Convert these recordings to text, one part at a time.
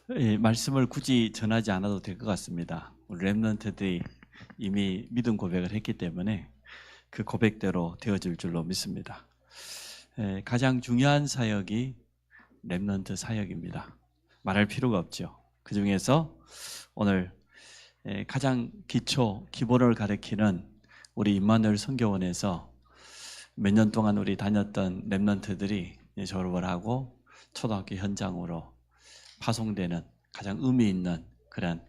말씀을 굳이 전하지 않아도 될 것 같습니다. 우리 렘넌트들이 이미 믿음 고백을 했기 때문에 그 고백대로 되어질 줄로 믿습니다. 가장 중요한 사역이 렘넌트 사역입니다. 말할 필요가 없죠. 그 중에서 오늘 가장 기본을 가리키는 우리 임마누엘 선교원에서 몇 년 동안 우리 다녔던 렘넌트들이 졸업을 하고 초등학교 현장으로 파송되는 가장 의미 있는 그런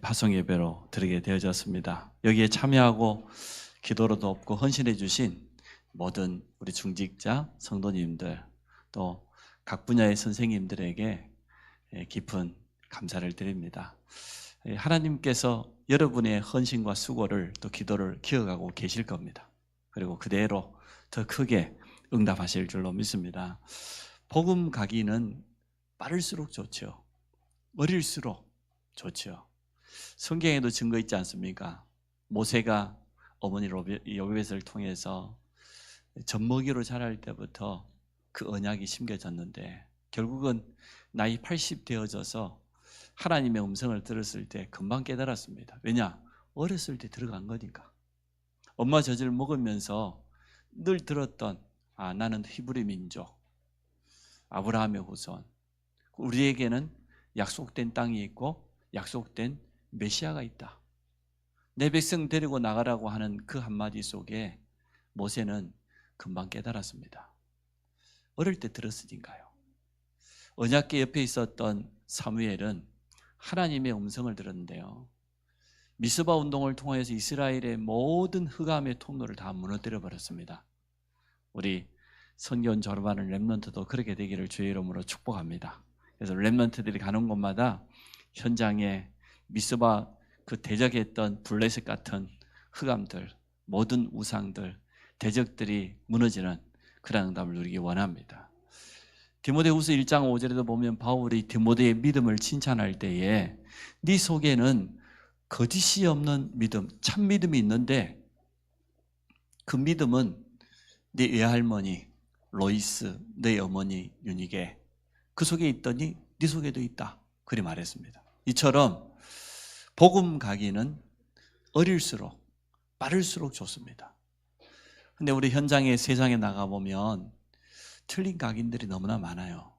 파송 예배로 드리게 되어졌습니다. 여기에 참여하고 기도로 돕고 헌신해 주신 모든 우리 중직자 성도님들 또 각 분야의 선생님들에게 깊은 감사를 드립니다. 하나님께서 여러분의 헌신과 수고를 또 기도를 기억하고 계실 겁니다. 그리고 그대로 더 크게 응답하실 줄로 믿습니다. 복음 가기는 빠를수록 좋죠. 어릴수록 좋죠. 성경에도 증거 있지 않습니까? 모세가 어머니 여베벳을 통해서 젖먹이로 자랄 때부터 그 언약이 심겨졌는데 결국은 나이 80 되어져서 하나님의 음성을 들었을 때 금방 깨달았습니다. 왜냐? 어렸을 때 들어간 거니까. 엄마 젖을 먹으면서 늘 들었던 나는 히브리 민족, 아브라함의 후손, 우리에게는 약속된 땅이 있고 약속된 메시아가 있다. 내 백성 데리고 나가라고 하는 그 한마디 속에 모세는 금방 깨달았습니다. 어릴 때 들었으니까요. 언약궤 옆에 있었던 사무엘은 하나님의 음성을 들었는데요. 미스바 운동을 통해서 이스라엘의 모든 흑암의 통로를 다 무너뜨려 버렸습니다. 우리 선교원 졸업하는 렘넌트도 그렇게 되기를 주의 이름으로 축복합니다. 그래서 렘넌트들이 가는 곳마다 현장에 미스바 그 대적했던 블레셋 같은 흑암들, 모든 우상들, 대적들이 무너지는 그런 응답을 누리기 원합니다. 디모데후서 1장 5절에도 보면 바울이 디모데의 믿음을 칭찬할 때에 네 속에는 거짓이 없는 믿음, 참 믿음이 있는데 그 믿음은 네 외할머니 로이스, 네 어머니 유니게 그 속에 있더니 네 속에도 있다. 그리 말했습니다. 이처럼 복음 가기는 어릴수록 빠를수록 좋습니다. 근데 우리 현장에 세상에 나가보면 틀린 각인들이 너무나 많아요.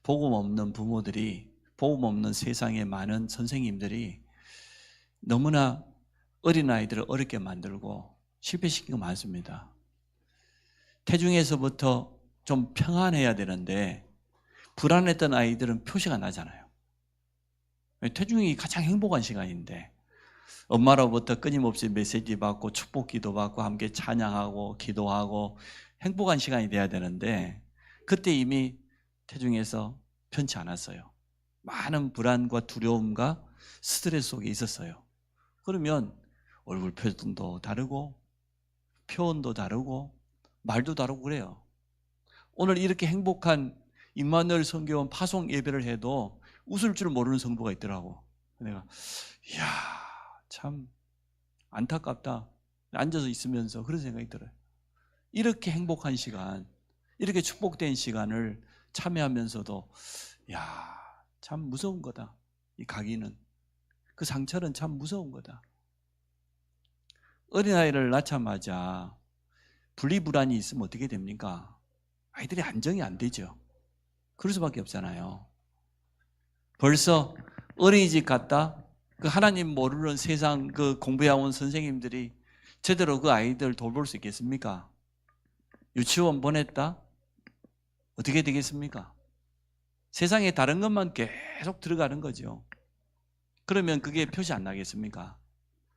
복음 없는 부모들이, 복음 없는 세상에 많은 선생님들이 너무나 어린아이들을 어렵게 만들고 실패시킨 거 많습니다. 태중에서부터 좀 평안해야 되는데 불안했던 아이들은 표시가 나잖아요. 태중이 가장 행복한 시간인데 엄마로부터 끊임없이 메시지 받고 축복 기도 받고 함께 찬양하고 기도하고 행복한 시간이 돼야 되는데 그때 이미 태중에서 편치 않았어요. 많은 불안과 두려움과 스트레스 속에 있었어요. 그러면 얼굴 표정도 다르고 표현도 다르고 말도 다르고 그래요. 오늘 이렇게 행복한 임마누엘 선교원 파송 예배를 해도 웃을 줄 모르는 성도가 있더라고. 내가 이야 참 안타깝다. 앉아서 있으면서 그런 생각이 들어요. 이렇게 행복한 시간, 이렇게 축복된 시간을 참여하면서도 야, 참 무서운 거다. 이 가기는 그 상처는 참 무서운 거다. 어린아이를 낳자마자 분리불안이 있으면 어떻게 됩니까? 아이들이 안정이 안 되죠. 그럴 수밖에 없잖아요. 벌써 어린이집 갔다 그 하나님 모르는 세상 그 공부해온 선생님들이 제대로 그 아이들 돌볼 수 있겠습니까? 유치원 보냈다? 어떻게 되겠습니까? 세상에 다른 것만 계속 들어가는 거죠. 그러면 그게 표시 안 나겠습니까?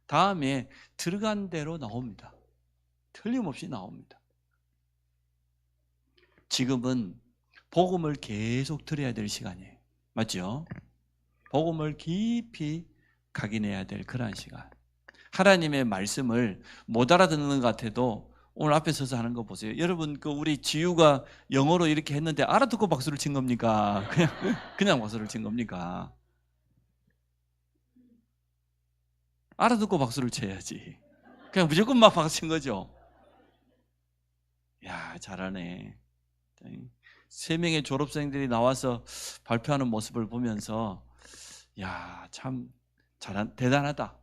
다음에 들어간 대로 나옵니다. 틀림없이 나옵니다. 지금은 복음을 계속 들어야 될 시간이에요. 맞죠? 복음을 깊이 각인해야 될 그런 시간. 하나님의 말씀을 못 알아듣는 것 같아도 오늘 앞에 서서 하는 거 보세요. 여러분 그 우리 지유가 영어로 이렇게 했는데 알아듣고 박수를 친 겁니까? 그냥 박수를 친 겁니까? 알아듣고 박수를 쳐야지. 그냥 무조건 막 박수 친 거죠. 야 잘하네. 세 명의 졸업생들이 나와서 발표하는 모습을 보면서 야, 참 대단하다.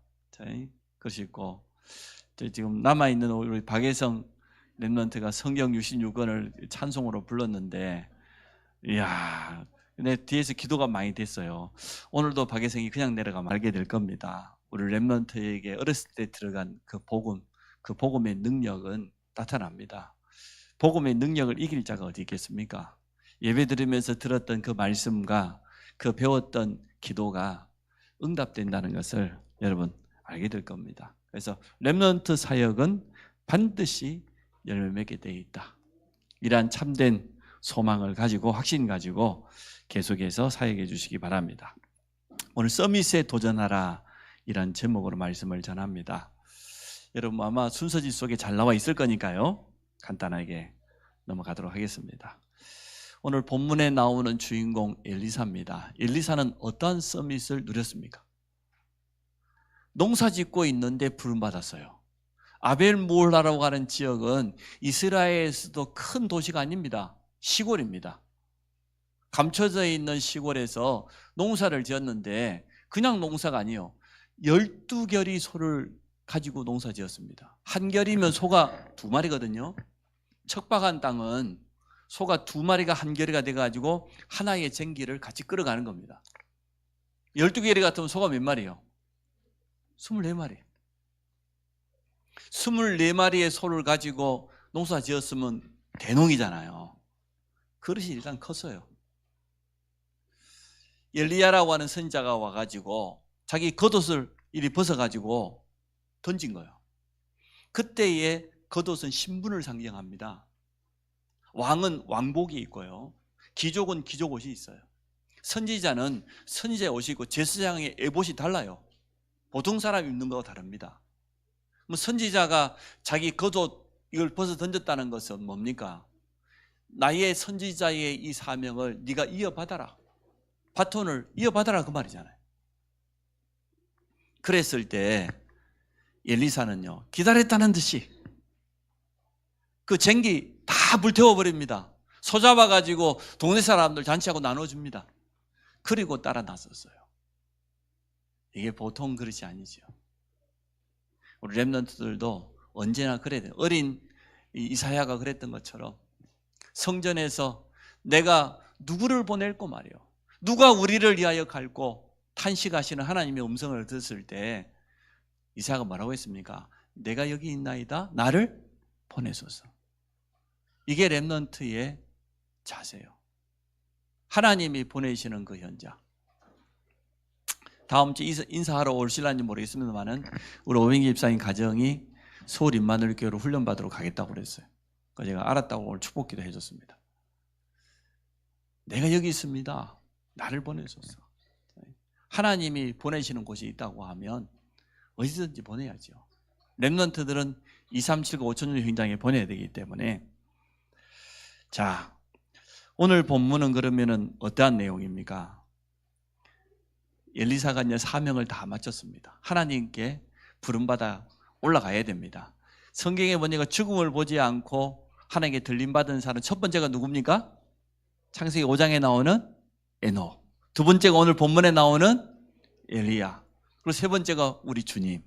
그것이 있고, 지금 남아있는 우리 박예성 랩런트가 성경 66권을 찬송으로 불렀는데, 이야, 근데 뒤에서 기도가 많이 됐어요. 오늘도 박예성이 그냥 내려가면 알게 될 겁니다. 우리 랩런트에게 어렸을 때 들어간 그 복음의 능력은 나타납니다. 복음의 능력을 이길 자가 어디 있겠습니까? 예배 드리면서 들었던 그 말씀과 그 배웠던 기도가 응답된다는 것을 여러분 알게 될 겁니다. 그래서 렘넌트 사역은 반드시 열매 맺게 되어 있다. 이러한 참된 소망을 가지고 확신 가지고 계속해서 사역해 주시기 바랍니다. 오늘 서밋에 도전하라 이란 제목으로 말씀을 전합니다. 여러분 아마 순서지 속에 잘 나와 있을 거니까요. 간단하게 넘어가도록 하겠습니다. 오늘 본문에 나오는 주인공 엘리사입니다. 엘리사는 어떠한 서밋을 누렸습니까? 농사 짓고 있는데 부름받았어요. 아벨몰라라고 하는 지역은 이스라엘에서도 큰 도시가 아닙니다. 시골입니다. 감춰져 있는 시골에서 농사를 지었는데 그냥 농사가 아니에요. 12결의 소를 가지고 농사 지었습니다. 한 결이면 소가 2마리거든요. 척박한 땅은 소가 2마리가 한 결이가 돼가지고 하나의 쟁기를 같이 끌어가는 겁니다. 12결이 같으면 소가 몇 마리예요? 24마리. 24마리의 소를 가지고 농사 지었으면 대농이잖아요. 그릇이 일단 컸어요. 엘리야라고 하는 선지자가 와가지고 자기 겉옷을 이리 벗어가지고 던진 거예요. 그때의 겉옷은 신분을 상징합니다. 왕은 왕복이 있고요. 귀족은 귀족 옷이 있어요. 선지자는 선지자의 옷이 있고 제사장의 에봇이 달라요. 보통 사람이 입는 거와 다릅니다. 선지자가 자기 겉옷 이걸 벗어 던졌다는 것은 뭡니까? 나의 선지자의 이 사명을 네가 이어받아라. 바톤을 이어받아라 그 말이잖아요. 그랬을 때 엘리사는요 기다렸다는 듯이 그 쟁기 다 불태워버립니다. 소 잡아가지고 동네 사람들 잔치하고 나눠줍니다. 그리고 따라 나섰어요. 이게 보통 그릇이 아니죠. 우리 렘넌트들도 언제나 그래야 돼요. 어린 이사야가 그랬던 것처럼 성전에서 내가 누구를 보낼고 말이요. 누가 우리를 위하여 갈고 탄식하시는 하나님의 음성을 듣을 때 이사야가 뭐라고 했습니까? 내가 여기 있나이다. 나를 보내소서. 이게 렘넌트의 자세요. 하나님이 보내시는 그 현장. 다음 주 인사하러 오실런지 모르겠습니다만은 우리 오병기 집사님 가정이 서울 임마누엘교회로 훈련받으러 가겠다고 그랬어요. 그래서 제가 알았다고 오늘 축복기도 해줬습니다. 내가 여기 있습니다. 나를 보내소서. 하나님이 보내시는 곳이 있다고 하면 어디든지 보내야죠. 렘넌트들은 2, 3, 7, 5천 현장에 보내야 되기 때문에 자, 오늘 본문은 그러면은 어떠한 내용입니까? 엘리사가 이제 사명을 다 마쳤습니다. 하나님께 부름받아 올라가야 됩니다. 성경에 보니까 죽음을 보지 않고 하나님께 들림받은 사람 첫 번째가 누굽니까? 창세기 5장에 나오는 에녹. 두 번째가 오늘 본문에 나오는 엘리야. 그리고 세 번째가 우리 주님.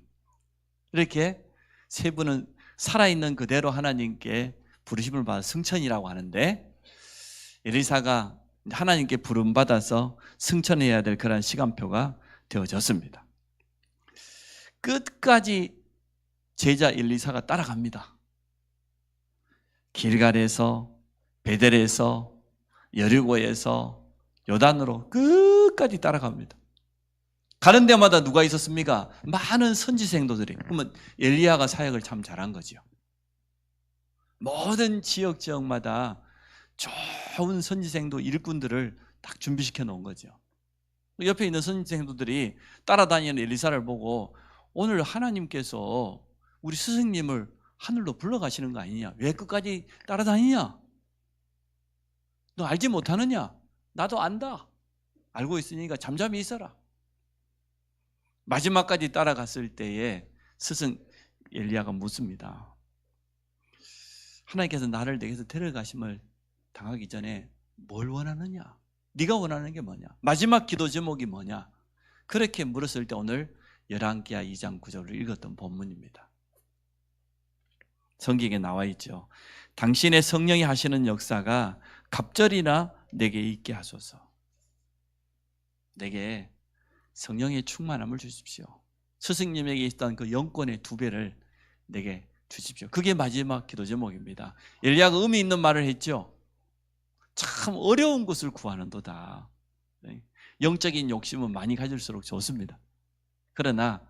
이렇게 세 분은 살아있는 그대로 하나님께 부르심을 받아 승천이라고 하는데 엘리사가 하나님께 부름받아서 승천해야 될 그런 시간표가 되어졌습니다. 끝까지 제자 엘리사가 따라갑니다. 길갈에서 베델에서 여리고에서 요단으로 끝까지 따라갑니다. 가는 데마다 누가 있었습니까? 많은 선지 생도들이. 그러면 엘리야가 사역을 참 잘한 거죠. 모든 지역마다 좋은 선지생도 일꾼들을 딱 준비시켜 놓은 거죠. 옆에 있는 선지생도들이 따라다니는 엘리사를 보고 오늘 하나님께서 우리 스승님을 하늘로 불러가시는 거 아니냐? 왜 끝까지 따라다니냐? 너 알지 못하느냐? 나도 안다. 알고 있으니까 잠잠히 있어라. 마지막까지 따라갔을 때에 스승 엘리야가 묻습니다. 하나님께서 나를 내게서 데려가심을 당하기 전에 뭘 원하느냐? 네가 원하는 게 뭐냐? 마지막 기도 제목이 뭐냐? 그렇게 물었을 때 오늘 열왕기하 2장 9절을 읽었던 본문입니다. 성경에 나와 있죠. 당신의 성령이 하시는 역사가 갑절이나 내게 있게 하소서. 내게 성령의 충만함을 주십시오. 스승님에게 있던 그 영권의 2배를 내게 주십시오. 그게 마지막 기도 제목입니다. 엘리야가 의미 있는 말을 했죠. 참 어려운 것을 구하는도다. 영적인 욕심은 많이 가질수록 좋습니다. 그러나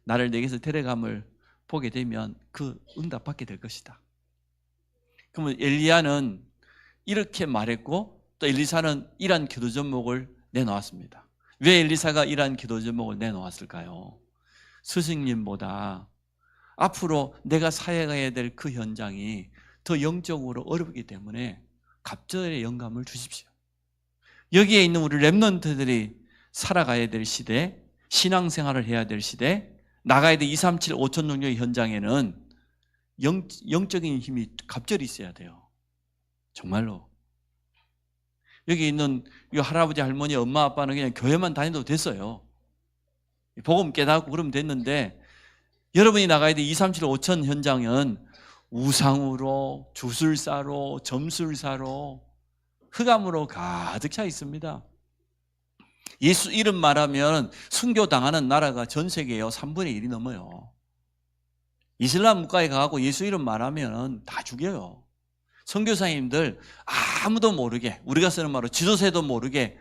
나를 내게서 데려감을 보게 되면 그 응답 받게 될 것이다. 그러면 엘리야는 이렇게 말했고 또 엘리사는 이러한 기도 제목을 내놓았습니다. 왜 엘리사가 이러한 기도 제목을 내놓았을까요? 스승님보다 앞으로 내가 사역해야 될 그 현장이 더 영적으로 어렵기 때문에 갑절의 영감을 주십시오. 여기에 있는 우리 렘넌트들이 살아가야 될 시대, 신앙생활을 해야 될 시대, 나가야 될 237 5천 능력의 현장에는 영적인 힘이 갑절이 있어야 돼요. 정말로. 여기 있는 이 할아버지, 할머니, 엄마, 아빠는 그냥 교회만 다녀도 됐어요. 복음 깨닫고 그러면 됐는데 여러분이 나가야 될 237 5천 현장은 우상으로, 주술사로, 점술사로, 흑암으로 가득 차 있습니다. 예수 이름 말하면 순교당하는 나라가 전 세계에요 3분의 1이 넘어요. 이슬람 국가에 가고 예수 이름 말하면 다 죽여요. 선교사님들 아무도 모르게, 우리가 쓰는 말로 지도새도 모르게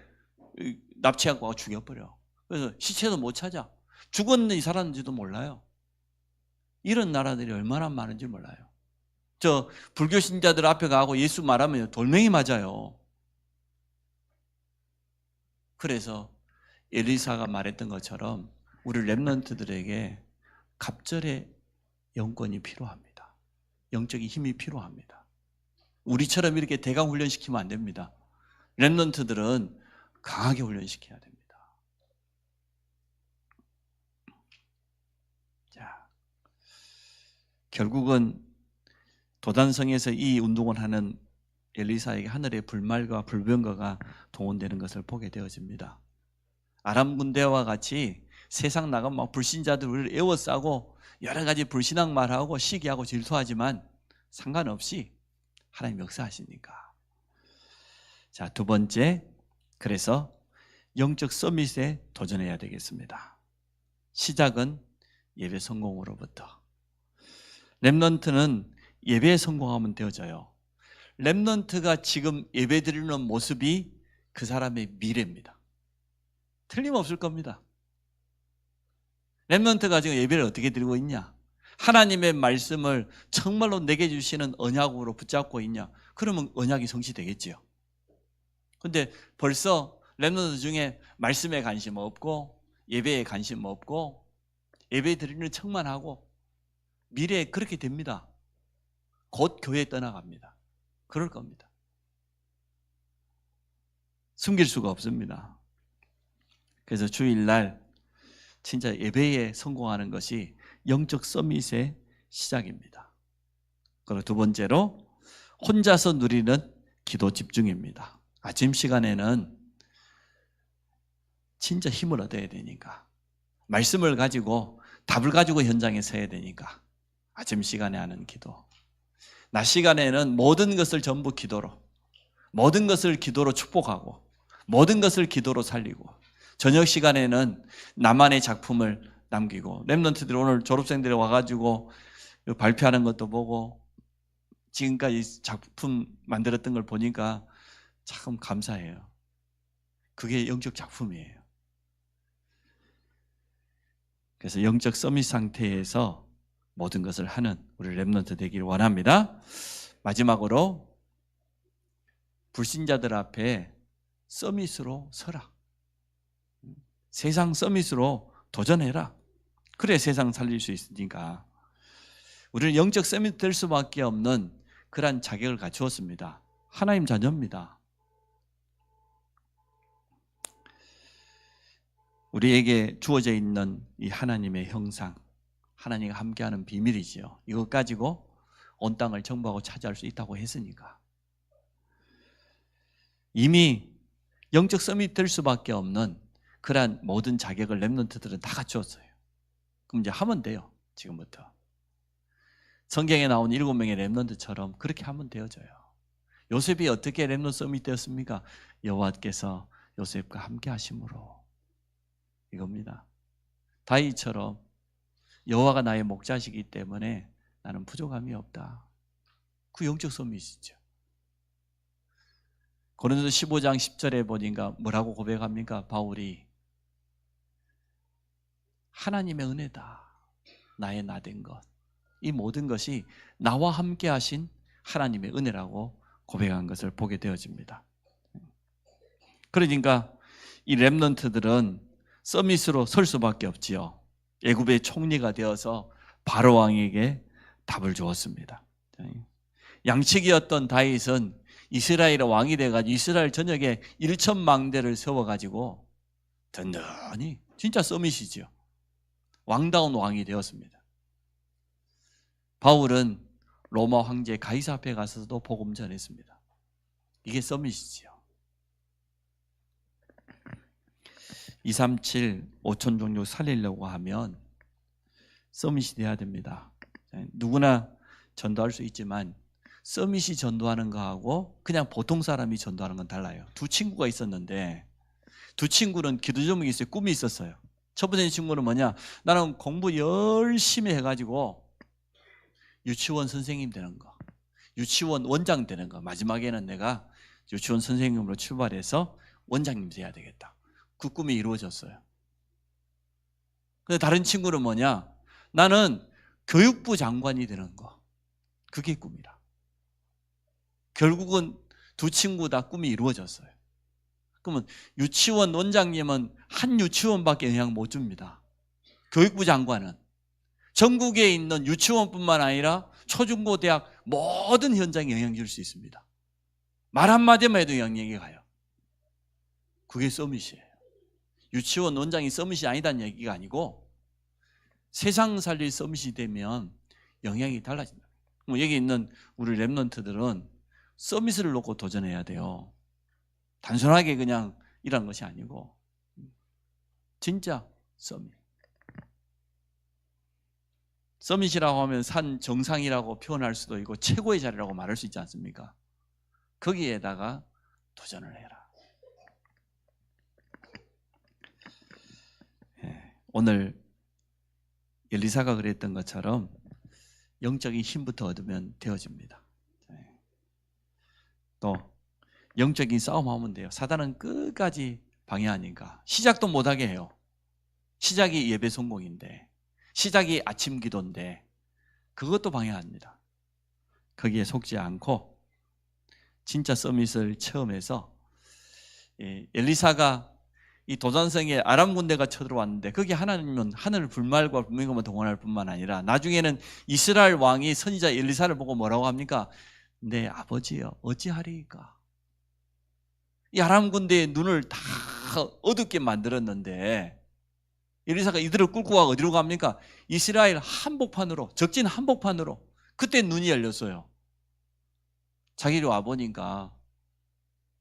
납치하고 죽여버려. 그래서 시체도 못 찾아. 죽었는지 살았는지도 몰라요. 이런 나라들이 얼마나 많은지 몰라요. 저 불교 신자들 앞에 가고 예수 말하면 돌멩이 맞아요. 그래서 엘리사가 말했던 것처럼 우리 렘넌트들에게 갑절의 영권이 필요합니다. 영적인 힘이 필요합니다. 우리처럼 이렇게 대강 훈련시키면 안 됩니다. 렘넌트들은 강하게 훈련시켜야 됩니다. 자, 결국은 도단성에서 이 운동을 하는 엘리사에게 하늘의 불말과 불병거가 동원되는 것을 보게 되어집니다. 아람 군대와 같이 세상 나가면 막 불신자들 우리를 에워싸고 여러 가지 불신앙 말하고 시기하고 질투하지만 상관없이 하나님 역사하시니까. 자, 2번째, 그래서 영적 서밋에 도전해야 되겠습니다. 시작은 예배 성공으로부터. 렘넌트는 예배에 성공하면 되어져요. 렘넌트가 지금 예배 드리는 모습이 그 사람의 미래입니다. 틀림없을 겁니다. 렘넌트가 지금 예배를 어떻게 드리고 있냐? 하나님의 말씀을 정말로 내게 주시는 언약으로 붙잡고 있냐? 그러면 언약이 성취되겠지요. 근데 벌써 렘넌트 중에 말씀에 관심 없고 예배에 관심 없고 예배 드리는 척만 하고 미래에 그렇게 됩니다. 곧 교회 떠나갑니다. 그럴 겁니다. 숨길 수가 없습니다. 그래서 주일날 진짜 예배에 성공하는 것이 영적 서밋의 시작입니다. 그리고 2번째로 혼자서 누리는 기도 집중입니다. 아침 시간에는 진짜 힘을 얻어야 되니까, 말씀을 가지고 답을 가지고 현장에 서야 되니까 아침 시간에 하는 기도, 낮 시간에는 모든 것을 전부 기도로, 모든 것을 기도로 축복하고 모든 것을 기도로 살리고, 저녁 시간에는 나만의 작품을 남기고, 렘넌트들이 오늘 졸업생들이 와가지고 발표하는 것도 보고 지금까지 작품 만들었던 걸 보니까 참 감사해요. 그게 영적 작품이에요. 그래서 영적 서밋 상태에서 모든 것을 하는 우리 렘넌트 되기를 원합니다. 마지막으로 불신자들 앞에 서밋으로 서라. 세상 서밋으로 도전해라. 그래 세상 살릴 수 있으니까. 우리는 영적 서밋 될 수밖에 없는 그러한 자격을 갖추었습니다. 하나님 자녀입니다. 우리에게 주어져 있는 이 하나님의 형상, 하나님과 함께하는 비밀이지요. 이것 가지고 온 땅을 정복하고 차지할 수 있다고 했으니까. 이미 영적 서밋 될 수밖에 없는 그러한 모든 자격을 렘넌트들은 다 갖추었어요. 그럼 이제 하면 돼요. 지금부터. 성경에 나온 7명의 렘넌트처럼 그렇게 하면 되어져요. 요셉이 어떻게 렘넌트 서밋 되었습니까? 여호와께서 요셉과 함께 하심으로. 이겁니다. 다윗처럼 여호와가 나의 목자시기 때문에 나는 부족함이 없다. 그 영적 서밋이죠. 고린도서 15장 10절에 보니까 뭐라고 고백합니까? 바울이 하나님의 은혜다. 나의 나된 것. 이 모든 것이 나와 함께 하신 하나님의 은혜라고 고백한 것을 보게 되어집니다. 그러니까 이 렘넌트들은 서밋으로 설 수밖에 없지요. 애굽의 총리가 되어서 바로 왕에게 답을 주었습니다. 양측이었던 다윗은 이스라엘의 왕이 돼가지고 이스라엘 전역에 1,000망대를 세워가지고 든든히 진짜 서밋이지요. 왕다운 왕이 되었습니다. 바울은 로마 황제 가이사 앞에 가서도 복음 전했습니다. 이게 서밋이지요. 237 5천 종족 살리려고 하면 서밋이 돼야 됩니다. 누구나 전도할 수 있지만 서밋이 전도하는 거하고 그냥 보통 사람이 전도하는 건 달라요. 두 친구가 있었는데 두 친구는 기도 제목이 있어요. 꿈이 있었어요. 첫 번째 친구는 뭐냐? 나는 공부 열심히 해가지고 유치원 선생님 되는 거, 유치원 원장 되는 거. 마지막에는 내가 유치원 선생님으로 출발해서 원장님 돼야 되겠다. 그 꿈이 이루어졌어요. 근데 다른 친구는 뭐냐? 나는 교육부 장관이 되는 거. 그게 꿈이라. 결국은 두 친구 다 꿈이 이루어졌어요. 그러면 유치원 원장님은 한 유치원밖에 영향 못 줍니다. 교육부 장관은 전국에 있는 유치원뿐만 아니라 초중고 대학 모든 현장에 영향 줄 수 있습니다. 말 한마디만 해도 영향이 가요. 그게 서밋이에요. 유치원 원장이 서밋이 아니다는 얘기가 아니고 세상 살릴 서밋이 되면 영향이 달라진다. 여기 있는 우리 렘넌트들은 서밋을 놓고 도전해야 돼요. 단순하게 그냥 이런 것이 아니고 진짜 서밋. 서밋이라고 하면 산 정상이라고 표현할 수도 있고 최고의 자리라고 말할 수 있지 않습니까? 거기에다가 도전을 해라. 오늘 엘리사가 그랬던 것처럼 영적인 힘부터 얻으면 되어집니다. 또 영적인 싸움하면 돼요. 사단은 끝까지 방해하니까 시작도 못하게 해요. 시작이 예배 성공인데, 시작이 아침 기도인데 그것도 방해합니다. 거기에 속지 않고 진짜 서밋을 체험해서 엘리사가 이 도단성에 아람 군대가 쳐들어왔는데 거기 하나님은 하늘 불말과 불명금을 동원할 뿐만 아니라 나중에는 이스라엘 왕이 선지자 엘리사를 보고 뭐라고 합니까? 내 아버지여 어찌하리이까? 이 아람 군대의 눈을 다 어둡게 만들었는데 엘리사가 이들을 끌고 가 어디로 갑니까? 이스라엘 한복판으로, 적진 한복판으로. 그때 눈이 열렸어요. 자기를 와보니까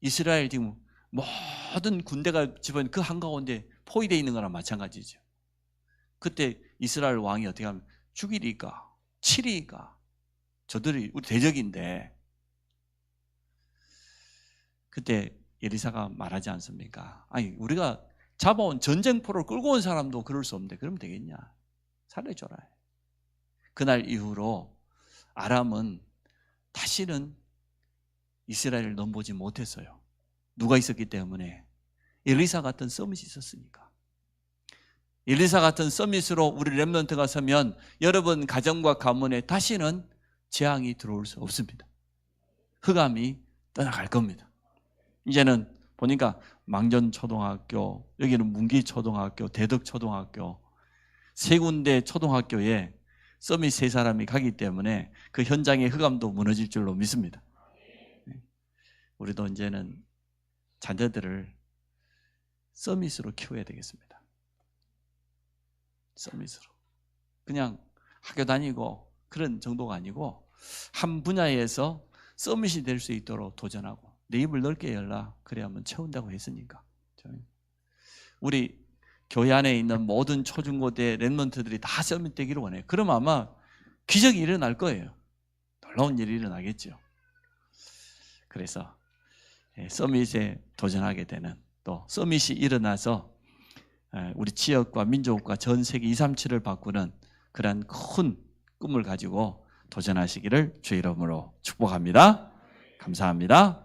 이스라엘 지금 모든 군대가 집은 그 한가운데 포위되어 있는 거랑 마찬가지죠. 그때 이스라엘 왕이 어떻게 하면 죽이리까? 치리까? 저들이 우리 대적인데 그때 엘리사가 말하지 않습니까? 아니 우리가 잡아온 전쟁포를 끌고 온 사람도 그럴 수 없는데 그러면 되겠냐? 살려줘라. 그날 이후로 아람은 다시는 이스라엘을 넘보지 못했어요. 누가 있었기 때문에? 엘리사 같은 서밋이 있었으니까. 엘리사 같은 서밋으로 우리 렘넌트가 서면 여러분 가정과 가문에 다시는 재앙이 들어올 수 없습니다. 흑암이 떠나갈 겁니다. 이제는 보니까 망전초등학교, 여기는 문기초등학교, 대덕초등학교 세 군데 초등학교에 서밋 세 사람이 가기 때문에 그 현장의 흑암도 무너질 줄로 믿습니다. 우리도 이제는 자녀들을 서밋으로 키워야 되겠습니다. 서밋으로. 그냥 학교 다니고 그런 정도가 아니고 한 분야에서 서밋이 될 수 있도록 도전하고 내 입을 넓게 열라. 그래야 한번 채운다고 했으니까. 우리 교회 안에 있는 모든 초중고대 랩런트들이 다 서밋 되기를 원해요. 그럼 아마 기적이 일어날 거예요. 놀라운 일이 일어나겠죠. 그래서 서밋에 도전하게 되는, 또 서밋이 일어나서 우리 지역과 민족과 전 세계 237을 바꾸는 그런 큰 꿈을 가지고 도전하시기를 주의 이름으로 축복합니다. 감사합니다.